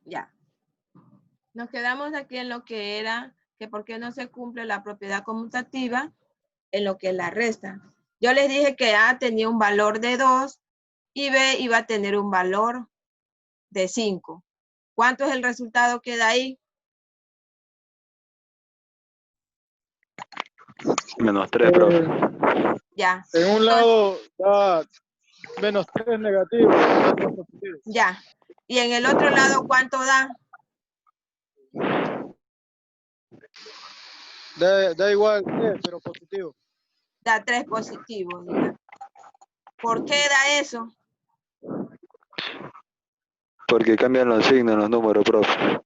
Ya. Nos quedamos aquí en lo que era que por qué no se cumple la propiedad conmutativa en lo que es la resta. Yo les dije que A tenía un valor de 2 y B iba a tener un valor de 5. ¿Cuánto es el resultado que da ahí? -3, profe. Ya. En un lado da -3 negativo, en el otro positivo. Ya. Y en el otro lado, ¿cuánto da? Da igual 3, pero positivo. Da 3 positivos. Ya. ¿Por qué da eso? Porque cambian los signos, los números, profe.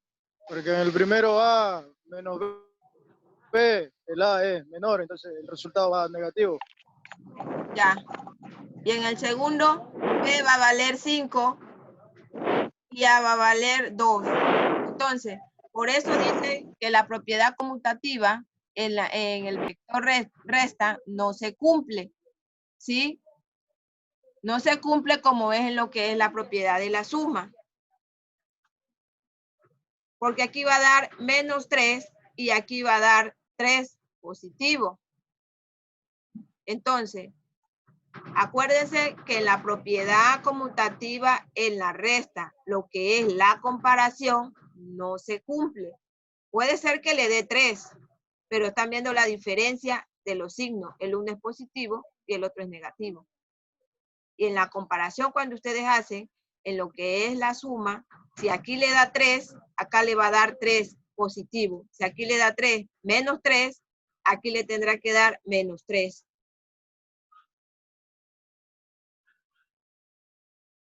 Porque en el primero A menos B, el A es menor, entonces el resultado va negativo. Ya. Y en el segundo, B va a valer 5 y A va a valer 2. Entonces, por eso dice que la propiedad conmutativa en el vector resta no se cumple. ¿Sí? No se cumple como es en lo que es la propiedad de la suma. Porque aquí va a dar -3 y aquí va a dar 3 positivo. Entonces, acuérdense que la propiedad conmutativa en la resta, lo que es la comparación, no se cumple. Puede ser que le dé 3, pero están viendo la diferencia de los signos. El uno es positivo y el otro es negativo. Y en la comparación, cuando ustedes hacen en lo que es la suma, si aquí le da 3, acá le va a dar 3 positivo. Si aquí le da 3, -3, aquí le tendrá que dar -3.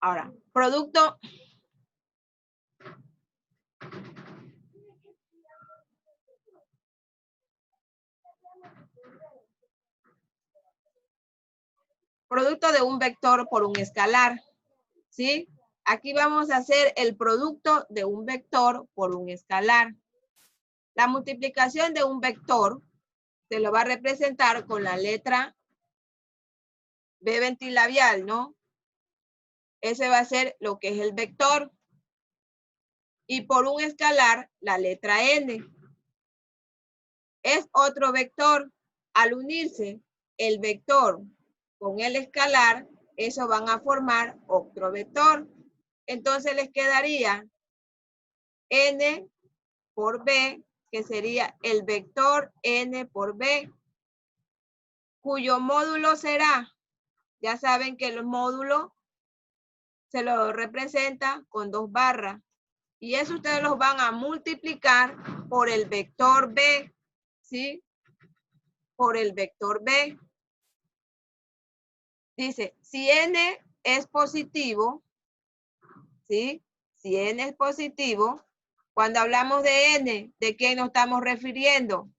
Ahora, producto de un vector por un escalar, ¿sí? Aquí vamos a hacer el producto de un vector por un escalar. La multiplicación de un vector se lo va a representar con la letra B ventilabial, ¿no? Ese va a ser lo que es el vector. Y por un escalar, la letra N. Es otro vector. Al unirse el vector con el escalar, eso van a formar otro vector. Entonces les quedaría N por B, que sería el vector N por B, cuyo módulo será, ya saben que los módulos se lo representa con 2 barras. Y eso ustedes los van a multiplicar por el vector B, ¿sí? Por el vector B. Dice, si N es positivo, ¿sí? Si N es positivo, cuando hablamos de N, ¿de qué nos estamos refiriendo?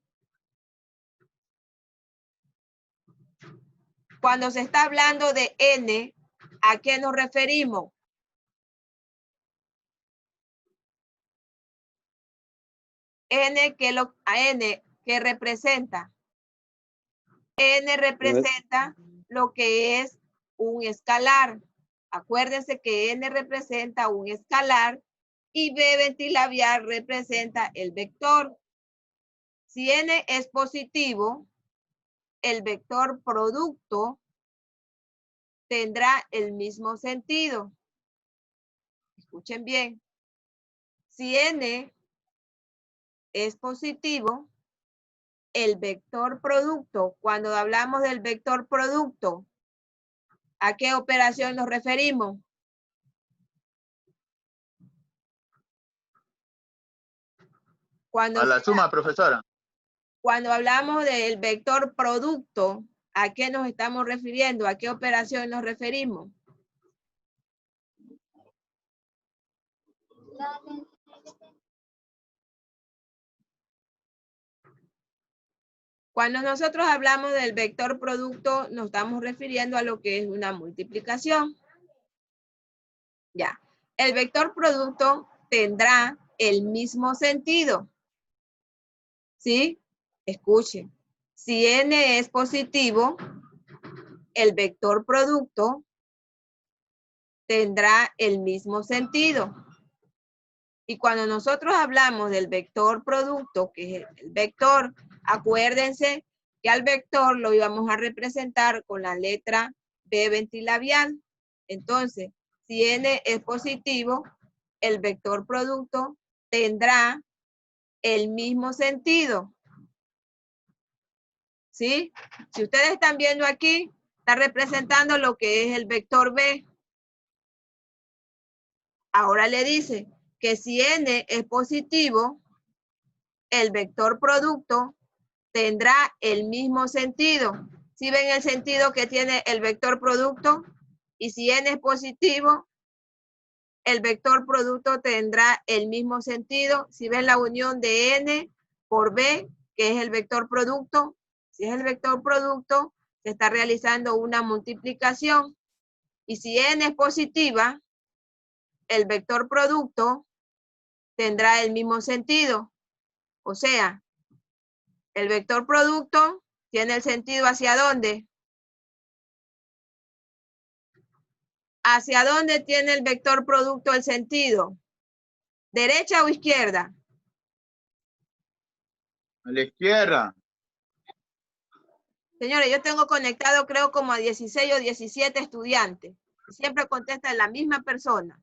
Cuando se está hablando de N, ¿a qué nos referimos? N, ¿qué representa? N representa lo que es un escalar. Acuérdense que N representa un escalar y B ventilabial representa el vector. Si N es positivo, el vector producto tendrá el mismo sentido. Escuchen bien. Si N es positivo, el vector producto, cuando hablamos del vector producto, ¿a qué operación nos referimos? A la suma, profesora. Cuando hablamos del vector producto, ¿a qué nos estamos refiriendo? ¿A qué operación nos referimos? Cuando nosotros hablamos del vector producto, nos estamos refiriendo a lo que es una multiplicación. Ya. El vector producto tendrá el mismo sentido. ¿Sí? Escuchen. Si N es positivo, el vector producto tendrá el mismo sentido. Y cuando nosotros hablamos del vector producto, que es el vector, acuérdense que al vector lo íbamos a representar con la letra B ventilabial. Entonces, si n es positivo, el vector producto tendrá el mismo sentido. ¿Sí? Si ustedes están viendo aquí, está representando lo que es el vector B. Ahora le dice que si n es positivo, el vector producto tendrá el mismo sentido. ¿Sí ven el sentido que tiene el vector producto? Y si n es positivo, el vector producto tendrá el mismo sentido. Si ven la unión de n por b, que es el vector producto, si es el vector producto, se está realizando una multiplicación. Y si n es positiva, el vector producto tendrá el mismo sentido. O sea, el vector producto tiene el sentido ¿hacia dónde? ¿Hacia dónde tiene el vector producto el sentido? ¿Derecha o izquierda? A la izquierda. Señores, yo tengo conectado creo como a 16 o 17 estudiantes. Siempre contesta la misma persona.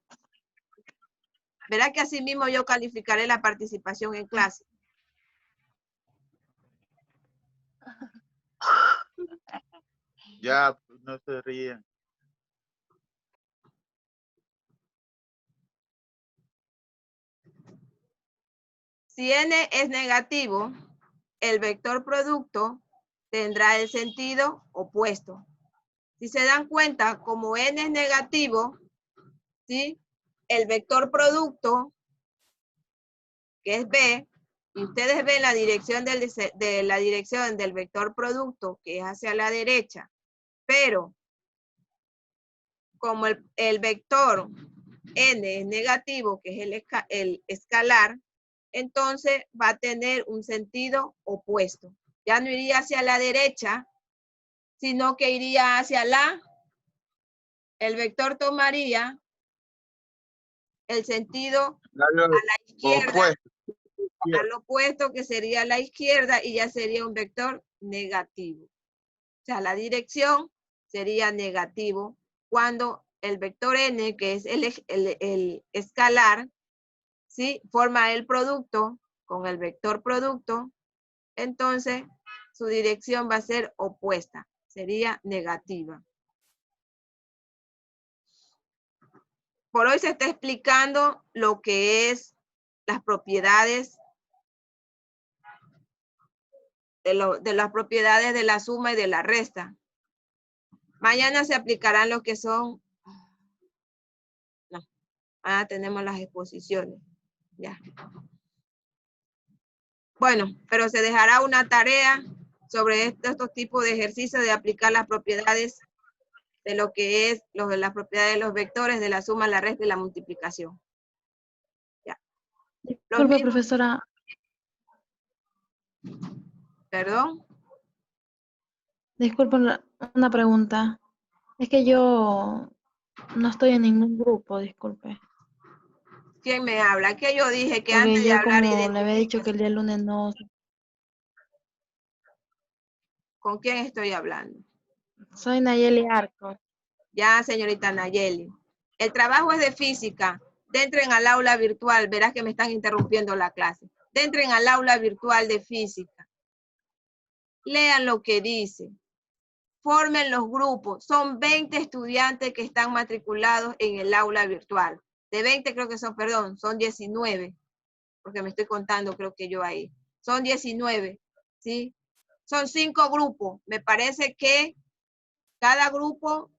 Verá que así mismo yo calificaré la participación en clase. Ya, no se ríen. Si n es negativo, el vector producto tendrá el sentido opuesto. Si se dan cuenta, como n es negativo, ¿sí? El vector producto, que es B, y ustedes ven la dirección del vector producto, que es hacia la derecha, pero como el vector n es negativo, que es el escalar, entonces va a tener un sentido opuesto. Ya no iría hacia la derecha, sino que iría hacia el vector tomaría el sentido a la izquierda, al opuesto, que sería la izquierda, y ya sería un vector negativo. O sea, la dirección sería negativo cuando el vector n, que es el escalar, ¿sí? Forma el producto con el vector producto, entonces su dirección va a ser opuesta, sería negativa. Por hoy se está explicando lo que es las propiedades de las propiedades de la suma y de la resta. Mañana se aplicarán lo que son, no, mañana tenemos las exposiciones, ya. Bueno, pero se dejará una tarea sobre estos tipos de ejercicios de aplicar las propiedades de lo que es las propiedades de los vectores, de la suma, la resta y la multiplicación. Ya. Disculpe, profesora. ¿Perdón? Disculpe, una pregunta. Es que yo no estoy en ningún grupo, disculpe. ¿Quién me habla? Que yo dije que Porque antes de yo hablar como le había dicho que el día lunes no... ¿Con quién estoy hablando? Soy Nayeli Arcos. Ya, señorita Nayeli. El trabajo es de física. Entren al aula virtual. Verás que me están interrumpiendo la clase. Entren al aula virtual de física. Lean lo que dice. Formen los grupos. Son 20 estudiantes que están matriculados en el aula virtual. De 20 creo que son, perdón, son 19. Porque me estoy contando, creo que yo ahí. Son 19, ¿sí? Son 5 grupos. Me parece que cada grupo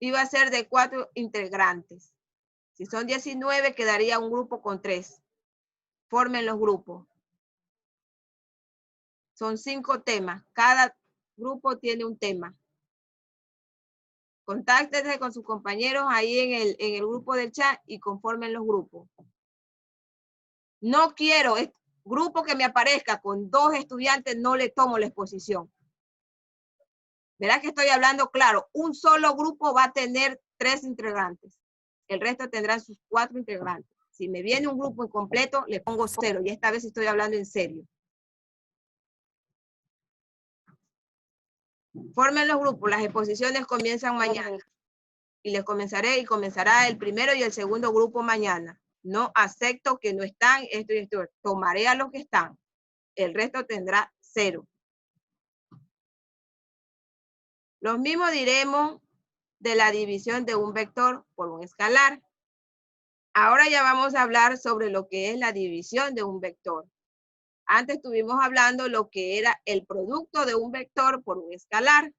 iba a ser de 4 integrantes. Si son 19, quedaría un grupo con 3. Formen los grupos. Son 5 temas. Cada grupo tiene un tema. Contáctense con sus compañeros ahí en el grupo del chat y conformen los grupos. No quiero, grupo que me aparezca con 2 estudiantes, no le tomo la exposición. Verá que estoy hablando claro. Un solo grupo va a tener 3 integrantes. El resto tendrán sus 4 integrantes. Si me viene un grupo incompleto, le pongo 0. Y esta vez estoy hablando en serio. Formen los grupos. Las exposiciones comienzan mañana. Y les comenzará el primero y el segundo grupo mañana. No acepto que no están, esto y esto. Tomaré a los que están. El resto tendrá 0. Lo mismo diremos de la división de un vector por un escalar. Ahora ya vamos a hablar sobre lo que es la división de un vector. Antes estuvimos hablando lo que era el producto de un vector por un escalar.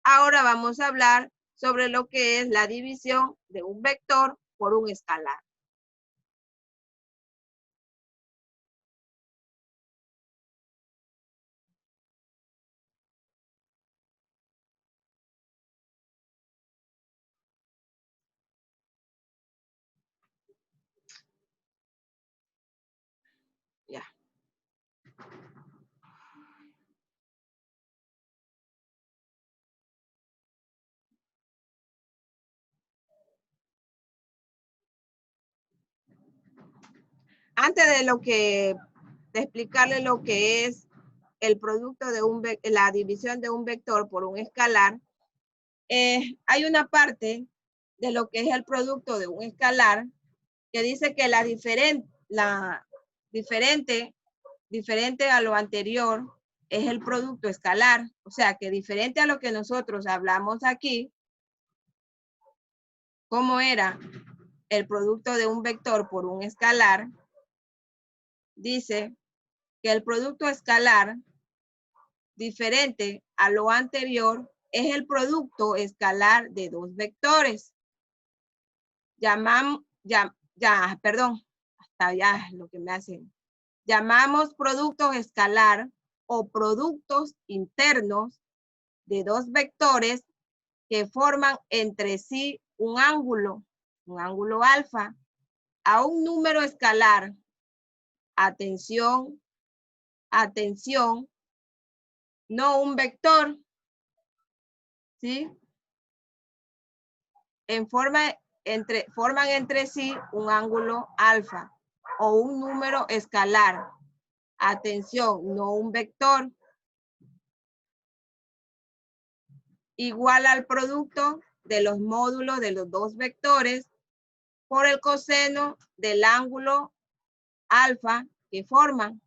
Ahora vamos a hablar sobre lo que es la división de un vector por un escalar. Ya. Antes de explicarle lo que es el producto de la división de un vector por un escalar, hay una parte de lo que es el producto de un escalar que dice que diferente a lo anterior es el producto escalar. O sea, que diferente a lo que nosotros hablamos aquí, ¿cómo era el producto de un vector por un escalar? Dice que el producto escalar, diferente a lo anterior, es el producto escalar de dos vectores. Llamamos productos escalar o productos internos de dos vectores que forman entre sí un ángulo alfa, a un número escalar. Atención, no un vector, ¿sí? Forman entre sí un ángulo alfa o un número escalar. Atención, no un vector. Igual al producto de los módulos de los dos vectores por el coseno del ángulo alfa que forman.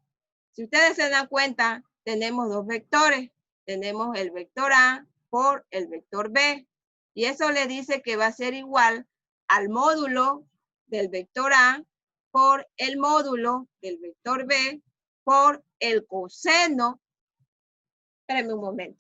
Si ustedes se dan cuenta, tenemos dos vectores. Tenemos el vector A por el vector B. Y eso le dice que va a ser igual al módulo del vector A por el módulo del vector B por el coseno. Espérenme un momento.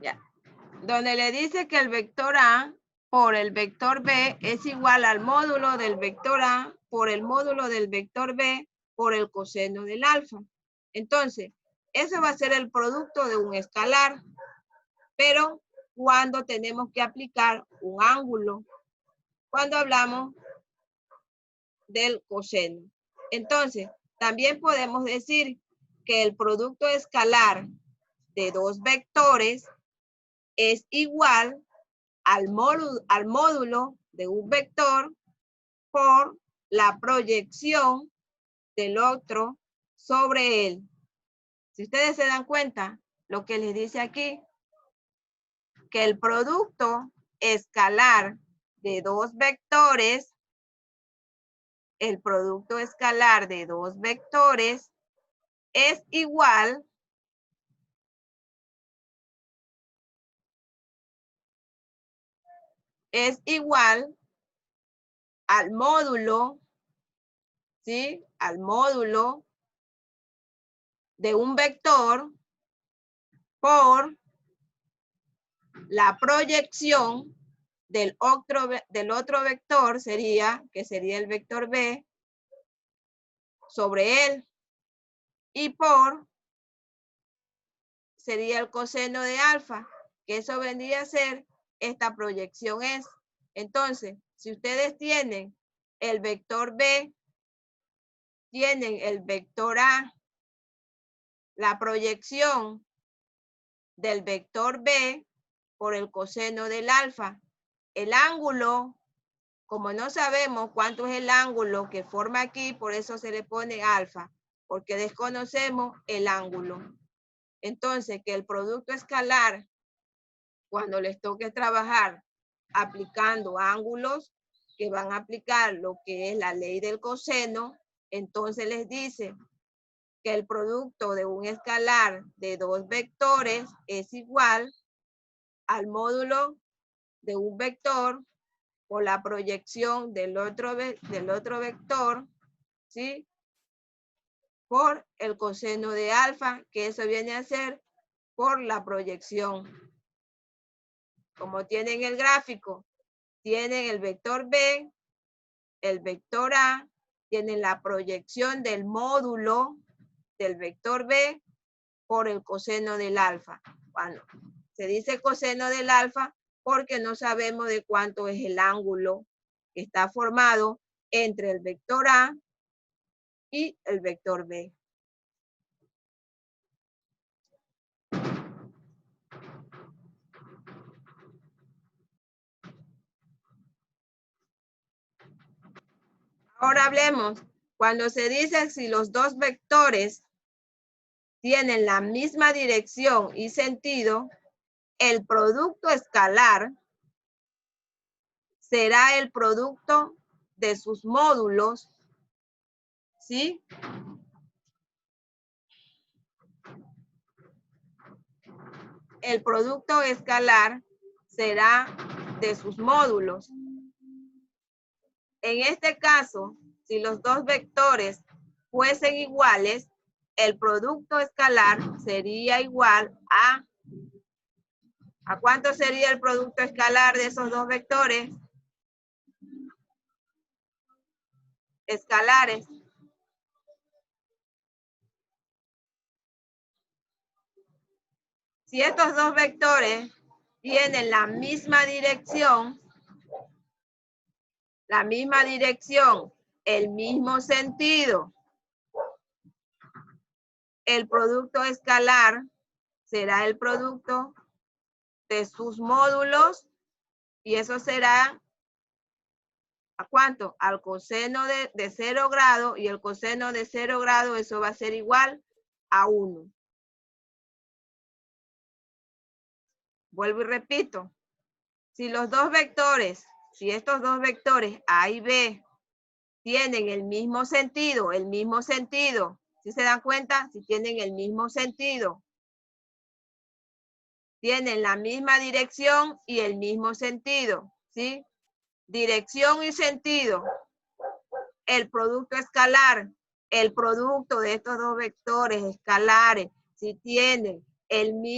Ya. Donde le dice que el vector A por el vector B es igual al módulo del vector A por el módulo del vector B por el coseno del alfa. Entonces, eso va a ser el producto de un escalar, pero cuando tenemos que aplicar un ángulo, cuando hablamos del coseno. Entonces, también podemos decir que el producto escalar de dos vectores es igual al módulo de un vector por la proyección del otro sobre él. Si ustedes se dan cuenta, lo que les dice aquí, que el producto escalar de dos vectores, es igual es igual al módulo, ¿sí? Al módulo de un vector por la proyección del otro vector, que sería el vector B, sobre él, y por sería el coseno de alfa, que eso vendría a ser, esta proyección es. Entonces, si ustedes tienen el vector B, tienen el vector A, la proyección del vector B por el coseno del alfa. El ángulo, como no sabemos cuánto es el ángulo que forma aquí, por eso se le pone alfa, porque desconocemos el ángulo. Entonces, que el producto escalar, cuando les toque trabajar aplicando ángulos, que van a aplicar lo que es la ley del coseno, entonces les dice que el producto de un escalar de dos vectores es igual al módulo de un vector por la proyección del otro vector, ¿sí? Por el coseno de alfa, que eso viene a ser por la proyección. Como tienen el gráfico, tienen el vector B, el vector A, tienen la proyección del módulo del vector B por el coseno del alfa. Bueno, se dice coseno del alfa porque no sabemos de cuánto es el ángulo que está formado entre el vector A y el vector B. Ahora hablemos, cuando se dice si los dos vectores tienen la misma dirección y sentido, el producto escalar será el producto de sus módulos, ¿sí? El producto escalar será de sus módulos. En este caso, si los dos vectores fuesen iguales, el producto escalar sería igual ¿a cuánto sería el producto escalar de esos dos vectores escalares? Si estos dos vectores tienen la misma dirección, el mismo sentido, el producto escalar será el producto de sus módulos y eso será ¿a cuánto? Al coseno de 0 grado, y el coseno de 0 grado, eso va a ser igual a 1. Vuelvo y repito. Si estos dos vectores A y B tienen el mismo sentido, ¿sí se dan cuenta? Si tienen el mismo sentido, tienen la misma dirección y el mismo sentido, ¿sí? Dirección y sentido. El producto escalar, el producto de estos dos vectores escalares, si tienen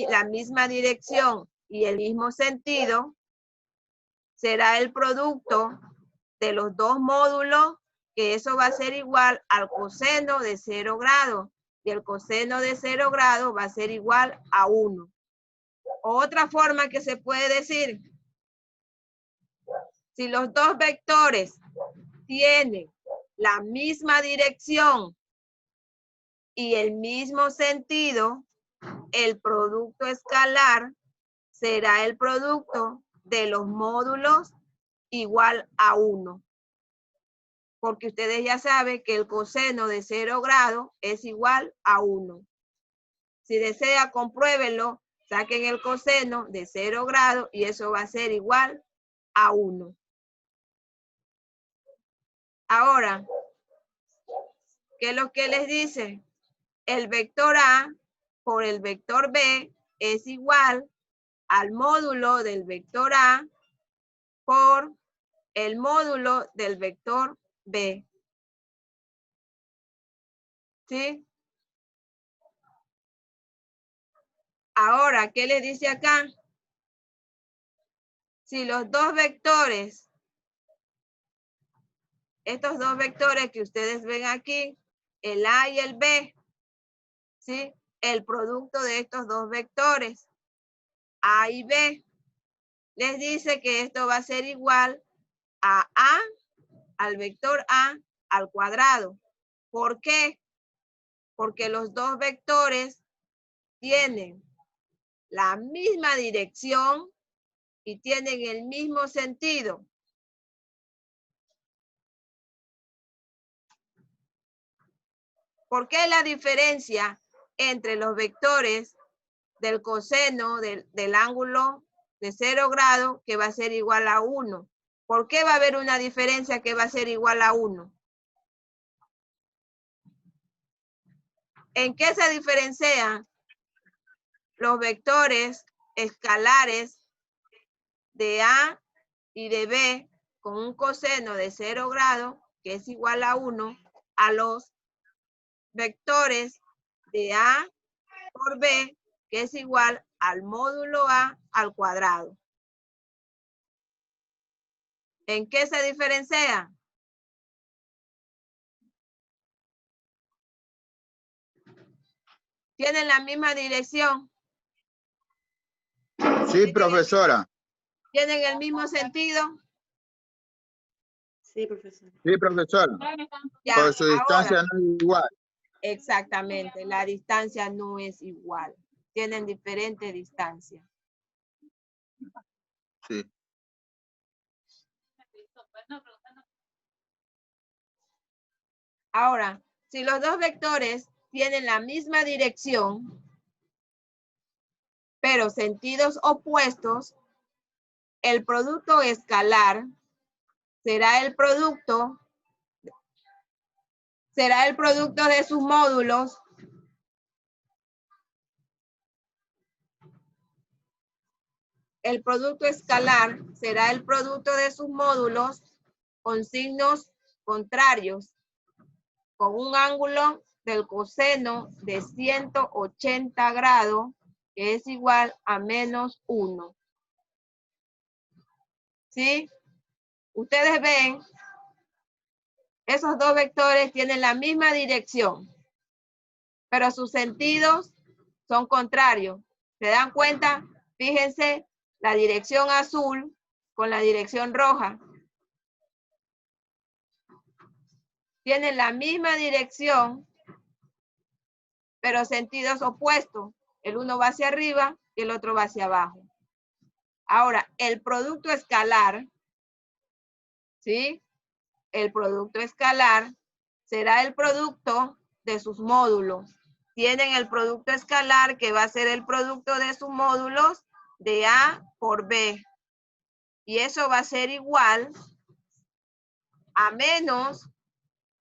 la misma dirección y el mismo sentido, será el producto de los dos módulos, que eso va a ser igual al coseno de 0 grados, y el coseno de 0 grados va a ser igual a 1. Otra forma que se puede decir, si los dos vectores tienen la misma dirección y el mismo sentido, el producto escalar será el producto de los módulos igual a 1. Porque ustedes ya saben que el coseno de 0 grados es igual a 1. Si desea, compruébenlo, saquen el coseno de 0 grados y eso va a ser igual a 1. Ahora, ¿qué es lo que les dice? El vector A por el vector B es igual al módulo del vector A por el módulo del vector B. ¿Sí? Ahora, ¿qué le dice acá? Si los dos vectores, estos dos vectores que ustedes ven aquí, el A y el B, ¿sí? El producto de estos dos vectores, A y B, les dice que esto va a ser igual a A, al vector A, al cuadrado. ¿Por qué? Porque los dos vectores tienen la misma dirección y tienen el mismo sentido. ¿Por qué la diferencia entre los vectores del coseno del ángulo de 0 grados que va a ser igual a 1? ¿Por qué va a haber una diferencia que va a ser igual a 1? ¿En qué se diferencian los vectores escalares de A y de B con un coseno de 0 grados, que es igual a 1, a los vectores de A por B, que es igual al módulo A al cuadrado? ¿En qué se diferencia? ¿Tienen la misma dirección? Sí, profesora. ¿Tienen el mismo sentido? Sí, profesor. Sí, profesora. Ya, Por su distancia ahora, no es igual. exactamente, la distancia no es igual. Tienen diferente distancia. Sí. Ahora, si los dos vectores tienen la misma dirección, pero sentidos opuestos, el producto escalar será el producto de sus módulos el producto escalar será el producto de sus módulos con signos contrarios, con un ángulo del coseno de 180 grados, que es igual a menos 1. ¿Sí? Ustedes ven, esos dos vectores tienen la misma dirección, pero sus sentidos son contrarios. ¿Se dan cuenta? Fíjense la dirección azul con la dirección roja. Tienen la misma dirección, pero sentidos opuestos. El uno va hacia arriba y el otro va hacia abajo. Ahora, el producto escalar, ¿sí? El producto escalar será el producto de sus módulos. Tienen el producto escalar que va a ser el producto de sus módulos de A por B. Y eso va a ser igual a menos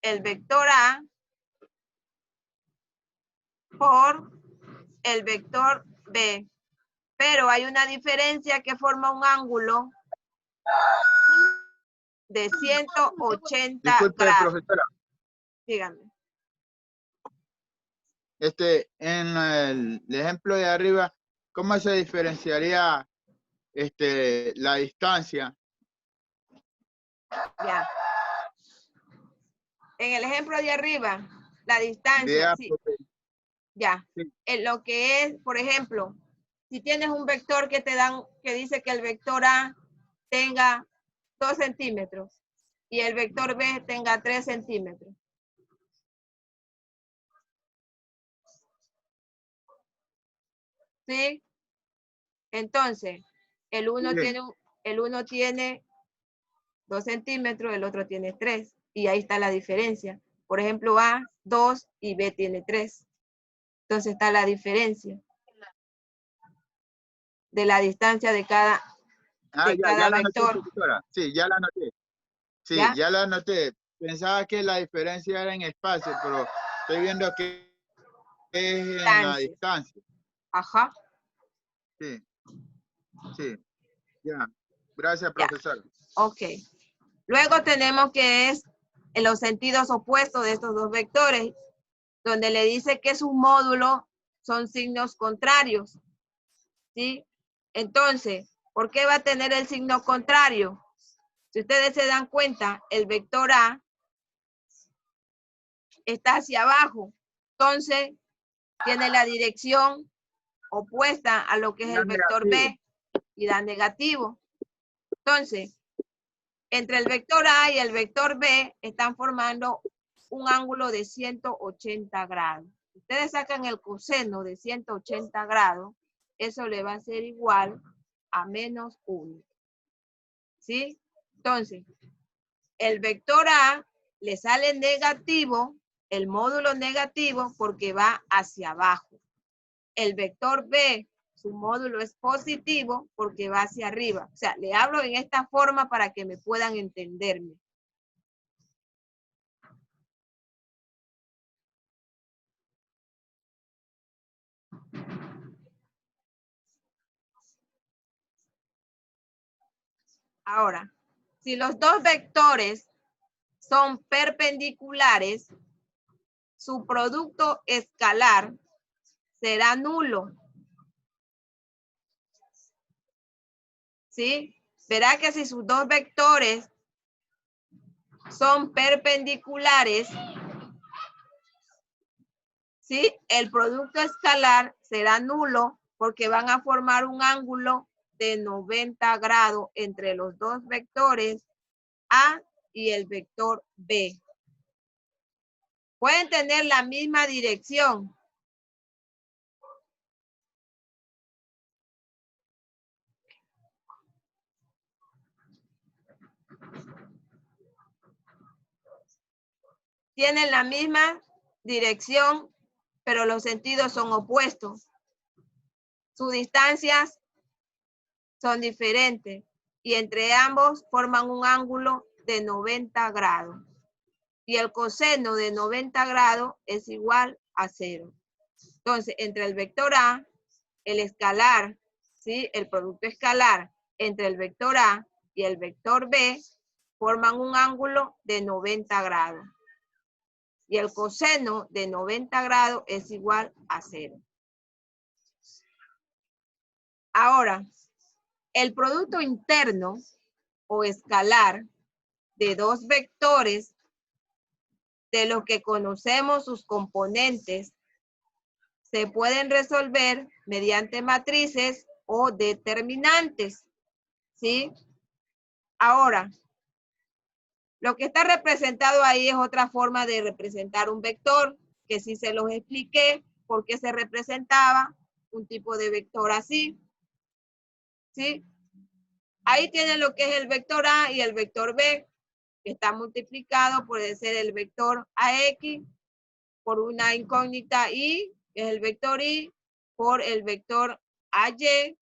el vector A por el vector B. Pero hay una diferencia que forma un ángulo de 180 Disculpe, grados. profesora. Dígame. En el ejemplo de arriba, ¿cómo se diferenciaría la distancia? Ya. En el ejemplo de arriba, la De distancia, A sí. por B? Ya. Sí. En lo que es, por ejemplo, si tienes un vector que te dan, que dice que el vector A tenga 2 centímetros y el vector B tenga 3 centímetros. ¿Sí? Entonces, el uno Bien. tiene 2 centímetros, el otro tiene 3. Y ahí está la diferencia. Por ejemplo, A, 2 y B tiene 3. Entonces está la diferencia de la distancia de cada Ya la anoté, vector. profesora. Sí, ya la anoté. Sí, ¿Ya? ya la anoté. Pensaba que la diferencia era en espacio, pero estoy viendo que es en la Distancias. distancia. Ajá. Sí, sí. Ya. Gracias, Ya. profesor. Ok. Luego tenemos que es en los sentidos opuestos de estos dos vectores, donde le dice que sus módulos son signos contrarios. ¿Sí? Entonces, ¿por qué va a tener el signo contrario? Si ustedes se dan cuenta, el vector A está hacia abajo. Entonces, tiene la dirección opuesta a lo que es el vector B y da negativo. Entonces, entre el vector A y el vector B están formando un ángulo de 180 grados. Ustedes sacan el coseno de 180 grados, eso le va a ser igual a menos 1. ¿Sí? Entonces, el vector A le sale negativo, el módulo negativo, porque va hacia abajo. El vector B, su módulo es positivo porque va hacia arriba. O sea, le hablo en esta forma para que me puedan entenderme. Ahora, si los dos vectores son perpendiculares, su producto escalar será nulo. ¿Sí? Verá que si sus dos vectores son perpendiculares, ¿sí? El producto escalar será nulo porque van a formar un ángulo de 90 grados entre los dos vectores A y el vector B. Pueden tener la misma dirección. Tienen la misma dirección, pero los sentidos son opuestos. Sus distancias son diferentes y entre ambos forman un ángulo de 90 grados. Y el coseno de 90 grados es igual a 0. Entonces, entre el vector A, el escalar, ¿sí? El producto escalar entre el vector A y el vector B forman un ángulo de 90 grados. Y el coseno de 90 grados es igual a 0. Ahora, el producto interno o escalar de dos vectores de los que conocemos sus componentes se pueden resolver mediante matrices o determinantes, ¿sí? Ahora, lo que está representado ahí es otra forma de representar un vector, que sí se los expliqué por qué se representaba un tipo de vector así, ¿sí? Ahí tienen lo que es el vector A y el vector B, que está multiplicado, puede ser el vector AX por una incógnita Y, que es el vector Y, por el vector AY,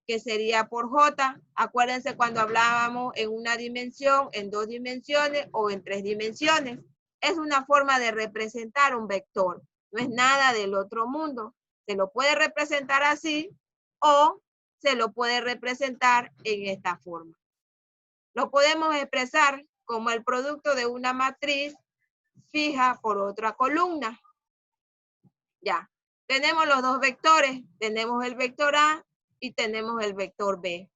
que sería por J. Acuérdense cuando hablábamos en una dimensión, en 2 dimensiones o en 3 dimensiones. Es una forma de representar un vector. No es nada del otro mundo. Se lo puede representar así o se lo puede representar en esta forma. Lo podemos expresar como el producto de una matriz fija por otra columna. Ya. Tenemos los dos vectores. Tenemos el vector A y tenemos el vector B.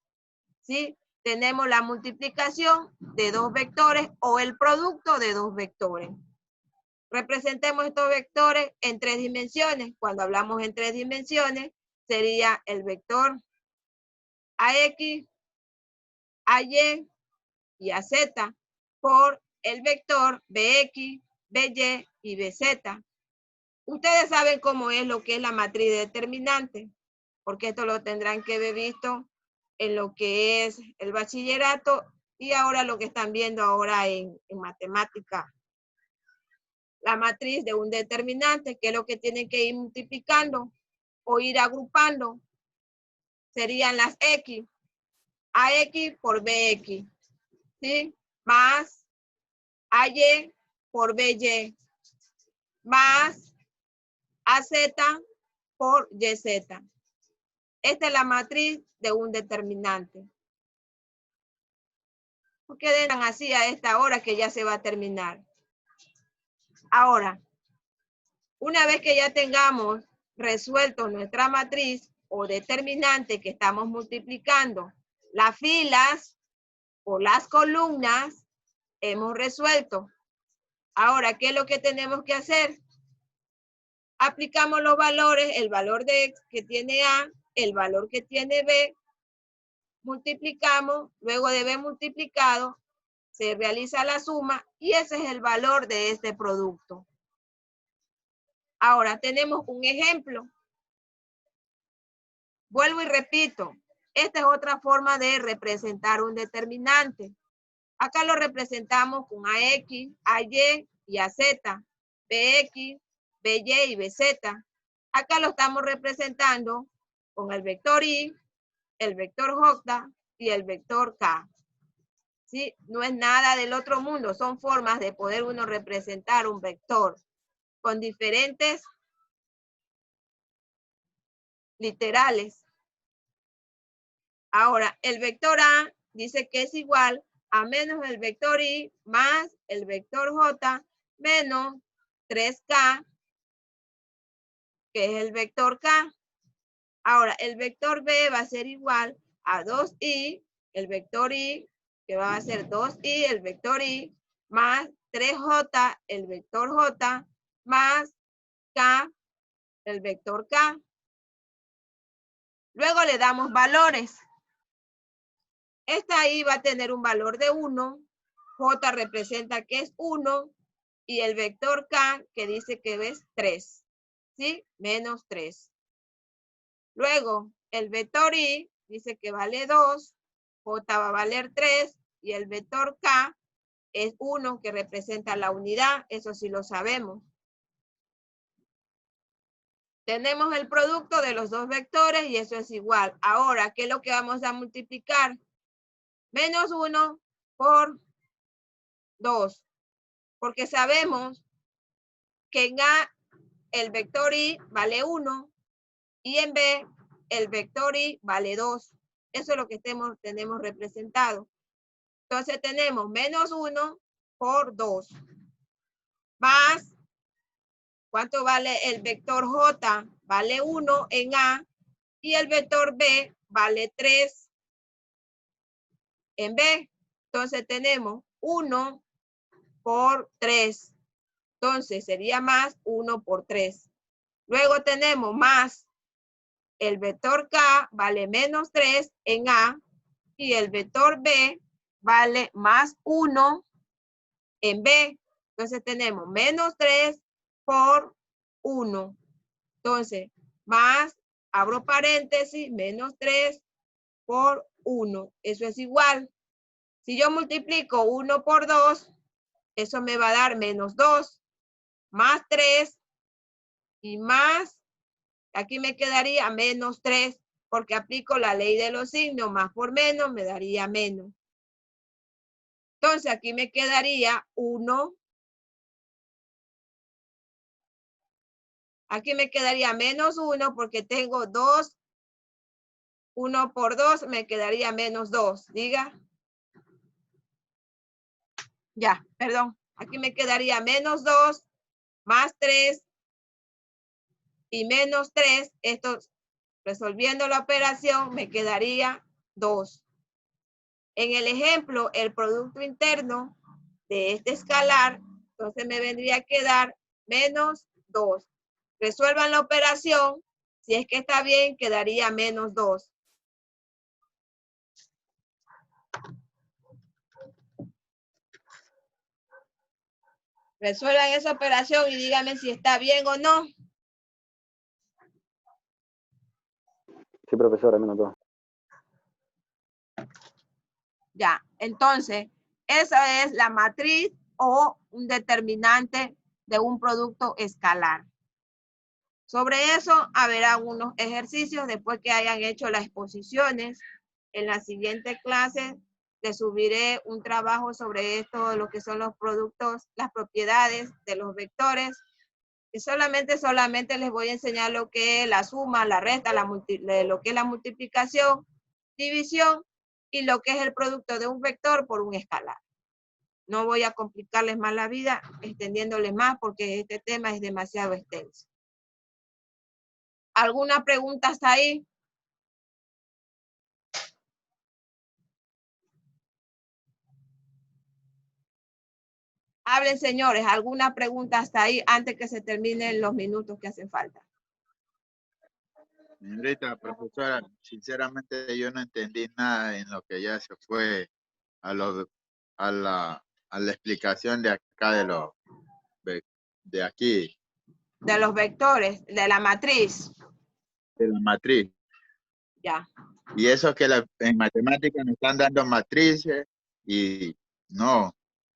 ¿Sí? Tenemos la multiplicación de dos vectores o el producto de dos vectores. Representemos estos vectores en 3 dimensiones. Cuando hablamos en 3 dimensiones, sería el vector AX, AY y AZ por el vector BX, BY y BZ. Ustedes saben cómo es lo que es la matriz determinante, porque esto lo tendrán que haber visto en lo que es el bachillerato y ahora lo que están viendo ahora en matemática. La matriz de un determinante, que es lo que tienen que ir multiplicando o ir agrupando, serían las X. AX por BX, ¿sí? Más AY por BY, más AZ por YZ. Esta es la matriz de un determinante. ¿Por qué dejan así a esta hora que ya se va a terminar? Ahora, una vez que ya tengamos resuelto nuestra matriz o determinante que estamos multiplicando, las filas o las columnas, hemos resuelto. Ahora, ¿qué es lo que tenemos que hacer? Aplicamos los valores, el valor de X que tiene A, el valor que tiene B, multiplicamos, luego de B multiplicado, se realiza la suma y ese es el valor de este producto. Ahora tenemos un ejemplo. Vuelvo y repito, esta es otra forma de representar un determinante. Acá lo representamos con AX, AY y AZ, BX, BY y BZ. Acá lo estamos representando con el vector Y, el vector J y el vector K. ¿Sí? No es nada del otro mundo, son formas de poder uno representar un vector con diferentes literales. Ahora, el vector A dice que es igual a menos el vector Y más el vector J menos 3K, que es el vector K. Ahora, el vector B va a ser igual a 2Y, el vector Y, que va a ser 2Y, el vector Y, más 3J, el vector J, más K, el vector K. Luego le damos valores. Esta I va a tener un valor de 1, J representa que es 1, y el vector K que dice que es 3, ¿sí? Menos 3. Luego, el vector Y dice que vale 2, J va a valer 3, y el vector K es 1 que representa la unidad, eso sí lo sabemos. Tenemos el producto de los dos vectores y eso es igual. Ahora, ¿qué es lo que vamos a multiplicar? Menos 1 por 2. Porque sabemos que en A el vector Y vale 1 y en B el vector Y vale 2. Eso es lo que tenemos representado. Entonces tenemos menos 1 por 2. Más, ¿cuánto vale el vector J? Vale 1 en A y el vector B vale 3 en B. Entonces tenemos 1 por 3. Entonces sería más 1 por 3. Luego tenemos más el vector K vale menos 3 en A y el vector B vale más 1 en B. Entonces tenemos menos 3 por 1. Entonces, más, abro paréntesis, menos 3 por 1. Eso es igual. Si yo multiplico 1 por 2, eso me va a dar menos 2, más 3 y más, aquí me quedaría menos 3, porque aplico la ley de los signos, más por menos me daría menos. Entonces aquí me quedaría 1. Aquí me quedaría menos 1 porque tengo 2. 1 por 2 me quedaría menos 2. Diga. Ya, perdón. Aquí me quedaría menos 2 más 3 y menos 3. Esto, resolviendo la operación, me quedaría 2. En el ejemplo, el producto interno de este escalar, entonces me vendría a quedar menos 2. Resuelvan la operación. Si es que está bien, quedaría menos 2. Resuelvan esa operación y díganme si está bien o no. Sí, profesora, menos 2. Ya, entonces, esa es la matriz o un determinante de un producto escalar. Sobre eso, habrá unos ejercicios después que hayan hecho las exposiciones. En la siguiente clase les subiré un trabajo sobre esto, lo que son los productos, las propiedades de los vectores. Y solamente les voy a enseñar lo que es la suma, la resta, lo que es la multiplicación, división y lo que es el producto de un vector por un escalar. No voy a complicarles más la vida, extendiéndoles más porque este tema es demasiado extenso. ¿Alguna pregunta hasta ahí? Hablen, señores, ¿alguna pregunta hasta ahí antes que se terminen los minutos que hacen falta? Señorita profesora, sinceramente yo no entendí nada en lo que ya se fue a la explicación de acá de aquí, De los vectores, de la matriz. de la matriz. Ya. Y eso que en matemáticas me están dando matrices y no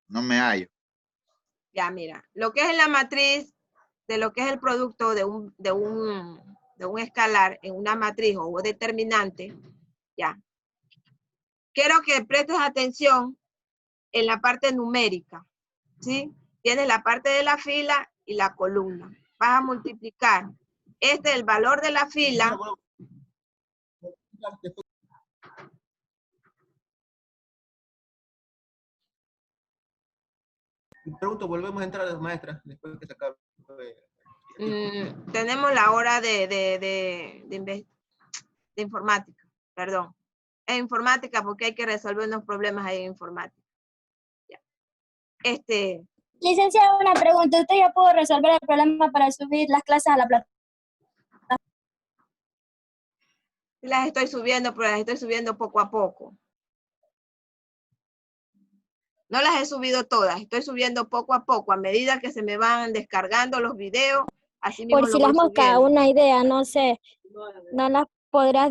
me hallo. Ya, mira, lo que es la matriz de lo que es el producto de un escalar en una matriz o un determinante, ya. Quiero que prestes atención en la parte numérica, ¿sí? Tienes la parte de la fila y la columna. Vas a multiplicar. Este es el valor de la fila. Pregunto, volvemos a entrar, maestra, después que se acabe. Tenemos la hora de informática, perdón. Es informática porque hay que resolver unos problemas ahí en informática. Ya. Licenciada, una pregunta. ¿Usted ya pudo resolver el problema para subir las clases a la plataforma? Las estoy subiendo, pero las estoy subiendo poco a poco. No las he subido todas, estoy subiendo poco a poco, a medida que se me van descargando los videos, así mismo Por si lo las voy moscas, subiendo. una idea, no sé, no las podrás